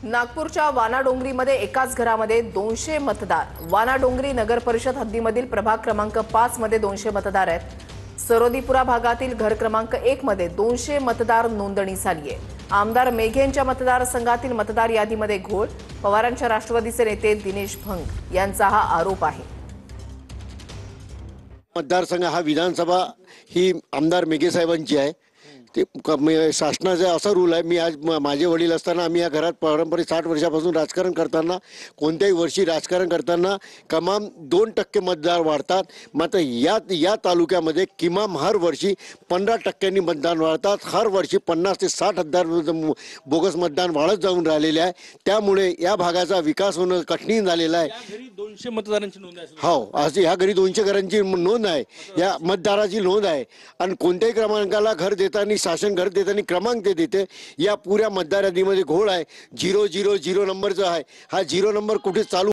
नागपूरच्या वानाडोंगरीमध्ये एकाच घरामध्ये 200 मतदार। वानाडोंगरी नगर परिषद हद्दीमधील प्रभाग क्रमांक 5 मध्ये 200 मतदार आहेत। सरोदीपुरा भागातील घर क्रमांक 1 मध्ये 200 मतदार नोंदणी झाली आहे। आमदार मेघेंच्या मतदारसंघातील मतदार यादीमध्ये घोळ। पवारांच्या राष्ट्रवादीचे नेते दिनेश भंग यांचा हा आरोप आहे। मतदारसंघ हा विधानसभा ही आमदार मेघे साहेबांची आहे। ते शासनाचा असा रूल आहे। मी आज माझे वडील असताना आम्ही या घरात पारंपरिक 60 वर्षापासून राजकारण करताना कोणत्याही वर्षी राजकारण करताना कमाम 2% मतदार वाढतात। मात्र या तालुक्यामध्ये किमान हर वर्षी 15% मतदान वाढतात। हर वर्षी 50 ते 60 हजार बोगस मतदान वाढत जाऊन राहिलेले आहे। त्यामुळे या भागाचा विकास होणं कठीण झालेलं आहे। या घरी 200 मतदारांची नोंद आहे। हो, आज ह्या घरी 200 घरांची नोंद आहे, या मतदाराची नोंद आहे। आणि कोणत्याही क्रमांकाला घर देताना शासन घर देताना क्रमांक ते देते। या पुऱ्या मतदार यादीमध्ये घोळ आहे। 000 नंबरचा आहे। हा 0 नंबर कुठे चालू